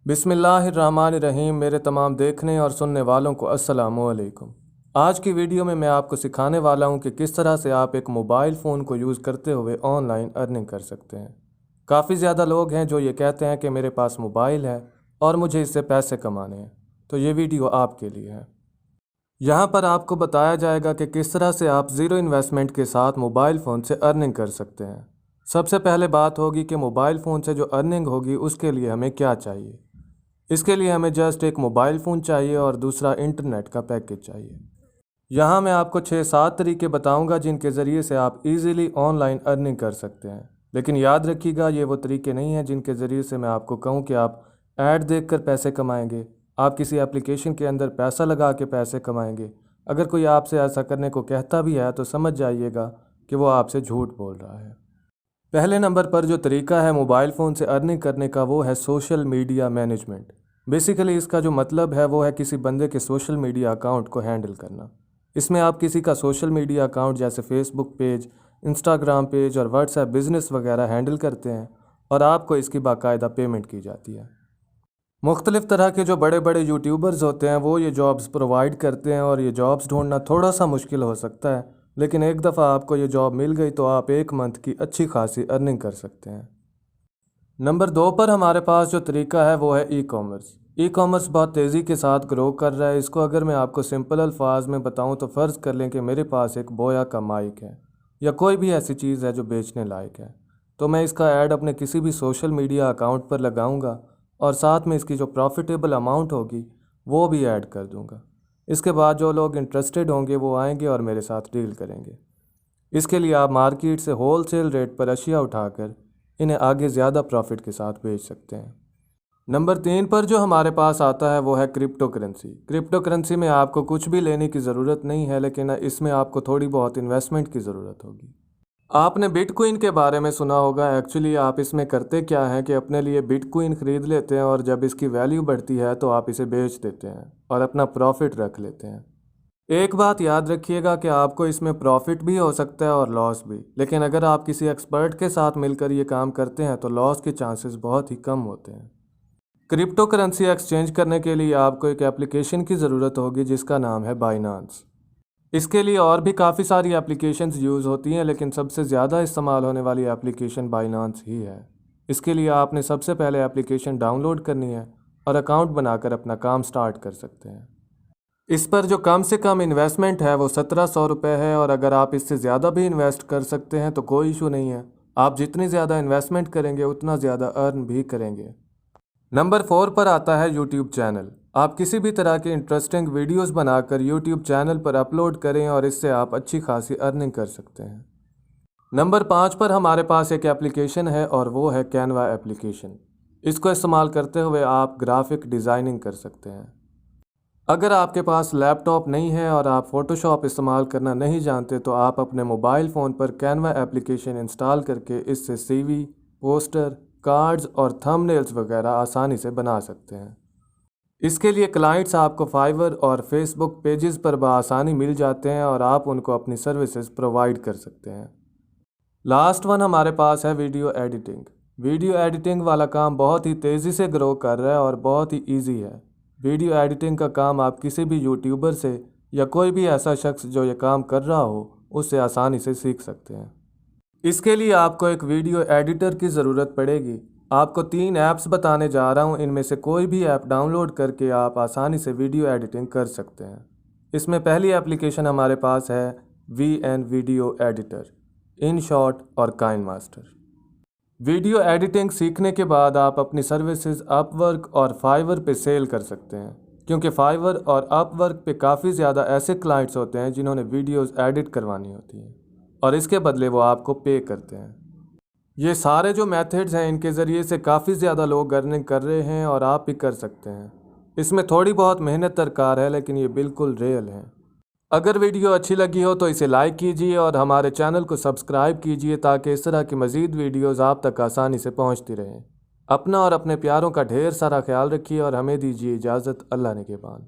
बिस्मिल्लाहिर्रहमानिर्रहीम। मेरे तमाम देखने और सुनने वालों को अस्सलामुअलैकुम। आज की वीडियो में मैं आपको सिखाने वाला हूं कि किस तरह से आप एक मोबाइल फ़ोन को यूज़ करते हुए ऑनलाइन अर्निंग कर सकते हैं। काफ़ी ज़्यादा लोग हैं जो ये कहते हैं कि मेरे पास मोबाइल है और मुझे इससे पैसे कमाने हैं, तो ये वीडियो आपके लिए है। यहाँ पर आपको बताया जाएगा कि किस तरह से आप ज़ीरो इन्वेस्टमेंट के साथ मोबाइल फ़ोन से अर्निंग कर सकते हैं। सबसे पहले बात होगी कि मोबाइल फ़ोन से जो अर्निंग होगी उसके लिए हमें क्या चाहिए। इसके लिए हमें जस्ट एक मोबाइल फ़ोन चाहिए और दूसरा इंटरनेट का पैकेज चाहिए। यहाँ मैं आपको 6-7 तरीके बताऊँगा जिनके ज़रिए से आप इजीली ऑनलाइन अर्निंग कर सकते हैं। लेकिन याद रखिएगा, ये वो तरीके नहीं हैं जिनके ज़रिए से मैं आपको कहूँ कि आप ऐड देखकर पैसे कमाएंगे, आप किसी एप्लीकेशन के अंदर पैसा लगा के पैसे कमाएंगे। अगर कोई आपसे ऐसा करने को कहता भी है तो समझ जाइएगा कि वो आपसे झूठ बोल रहा है। पहले नंबर पर जो तरीका है मोबाइल फ़ोन से अर्निंग करने का वो है सोशल मीडिया मैनेजमेंट। बेसिकली इसका जो मतलब है वो है किसी बंदे के सोशल मीडिया अकाउंट को हैंडल करना। इसमें आप किसी का सोशल मीडिया अकाउंट जैसे फेसबुक पेज, इंस्टाग्राम पेज और व्हाट्सएप बिज़नेस वगैरह हैंडल करते हैं और आपको इसकी बाकायदा पेमेंट की जाती है। मुख्तलिफ़ तरह के जो बड़े बड़े यूट्यूबर्स होते हैं वो ये जॉब्स प्रोवाइड करते हैं और ये जॉब्स ढूंढना थोड़ा सा मुश्किल हो सकता है, लेकिन एक दफ़ा आपको ये जॉब मिल गई तो आप एक मंथ की अच्छी खासी अर्निंग कर सकते हैं। नंबर 2 पर हमारे पास जो तरीका है वो है ई कॉमर्स। ई कॉमर्स बहुत तेज़ी के साथ ग्रो कर रहा है। इसको अगर मैं आपको सिंपल अल्फाज में बताऊं तो फ़र्ज़ कर लें कि मेरे पास एक बोया का माइक है या कोई भी ऐसी चीज़ है जो बेचने लायक है, तो मैं इसका ऐड अपने किसी भी सोशल मीडिया अकाउंट पर लगाऊंगा और साथ में इसकी जो प्रॉफिटेबल अमाउंट होगी वो भी ऐड कर दूंगा। इसके बाद जो लोग इंटरेस्टेड होंगे वो आएंगे और मेरे साथ डील करेंगे। इसके लिए आप मार्केट से होलसेल रेट पर अशिया उठाकर इन्हें आगे ज़्यादा प्रॉफिट के साथ बेच सकते हैं। नंबर 3 पर जो हमारे पास आता है वो है क्रिप्टो करेंसी। क्रिप्टो करेंसी में आपको कुछ भी लेने की ज़रूरत नहीं है, लेकिन इसमें आपको थोड़ी बहुत इन्वेस्टमेंट की ज़रूरत होगी। आपने बिटकॉइन के बारे में सुना होगा। एक्चुअली आप इसमें करते क्या हैं कि अपने लिए बिटकॉइन ख़रीद लेते हैं और जब इसकी वैल्यू बढ़ती है तो आप इसे बेच देते हैं और अपना प्रॉफिट रख लेते हैं। एक बात याद रखिएगा कि आपको इसमें प्रॉफिट भी हो सकता है और लॉस भी, लेकिन अगर आप किसी एक्सपर्ट के साथ मिलकर ये काम करते हैं तो लॉस के चांसेस बहुत ही कम होते हैं। क्रिप्टो करेंसी एक्सचेंज करने के लिए आपको एक एप्लीकेशन की ज़रूरत होगी जिसका नाम है बाइनांस। इसके लिए और भी काफ़ी सारी एप्लीकेशंस यूज़ होती हैं, लेकिन सबसे ज़्यादा इस्तेमाल होने वाली एप्लीकेशन बाइनांस ही है। इसके लिए आपने सबसे पहले एप्लीकेशन डाउनलोड करनी है और अकाउंट बनाकर अपना काम स्टार्ट कर सकते हैं। इस पर जो कम से कम इन्वेस्टमेंट है वो 1700 रुपये है और अगर आप इससे ज़्यादा भी इन्वेस्ट कर सकते हैं तो कोई इशू नहीं है। आप जितनी ज़्यादा इन्वेस्टमेंट करेंगे उतना ज़्यादा अर्न भी करेंगे। नंबर 4 पर आता है यूट्यूब चैनल। आप किसी भी तरह के इंटरेस्टिंग वीडियोस बनाकर यूट्यूब चैनल पर अपलोड करें और इससे आप अच्छी खासी अर्निंग कर सकते हैं। नंबर 5 पर हमारे पास एक एप्लीकेशन है और वो है कैनवा एप्लीकेशन। इसको इस्तेमाल करते हुए आप ग्राफिक डिज़ाइनिंग कर सकते हैं। अगर आपके पास लैपटॉप नहीं है और आप फ़ोटोशॉप इस्तेमाल करना नहीं जानते तो आप अपने मोबाइल फ़ोन पर कैनवा एप्लीकेशन इंस्टॉल करके इससे सीवी, पोस्टर, कार्ड्स और थंबनेल्स वगैरह आसानी से बना सकते हैं। इसके लिए क्लाइंट्स आपको फाइवर और फेसबुक पेजेस पर बआसानी मिल जाते हैं और आप उनको अपनी सर्विसेज प्रोवाइड कर सकते हैं। लास्ट वन हमारे पास है वीडियो एडिटिंग। वीडियो एडिटिंग वाला काम बहुत ही तेज़ी से ग्रो कर रहा है और बहुत ही ईजी है। वीडियो एडिटिंग का काम आप किसी भी यूट्यूबर से या कोई भी ऐसा शख्स जो ये काम कर रहा हो उससे आसानी से सीख सकते हैं। इसके लिए आपको एक वीडियो एडिटर की ज़रूरत पड़ेगी। आपको 3 ऐप्स बताने जा रहा हूँ, इनमें से कोई भी ऐप डाउनलोड करके आप आसानी से वीडियो एडिटिंग कर सकते हैं। इसमें पहली एप्लीकेशन हमारे पास है VN वीडियो एडिटर, InShot और काइनमास्टर। वीडियो एडिटिंग सीखने के बाद आप अपनी सर्विसेज अपवर्क और फाइवर पे सेल कर सकते हैं, क्योंकि फाइवर और अपवर्क पे काफ़ी ज़्यादा ऐसे क्लाइंट्स होते हैं जिन्होंने वीडियोस एडिट करवानी होती हैं और इसके बदले वो आपको पे करते हैं। ये सारे जो मेथड्स हैं इनके ज़रिए से काफ़ी ज़्यादा लोग अर्निंग कर रहे हैं और आप भी कर सकते हैं। इसमें थोड़ी बहुत मेहनत दरकार है, लेकिन ये बिल्कुल रियल है। अगर वीडियो अच्छी लगी हो तो इसे लाइक कीजिए और हमारे चैनल को सब्सक्राइब कीजिए ताकि इस तरह की मज़ीद वीडियोज़ आप तक आसानी से पहुंचती रहें। अपना और अपने प्यारों का ढेर सारा ख्याल रखिए और हमें दीजिए इजाज़त। अल्लाह ने के बाद।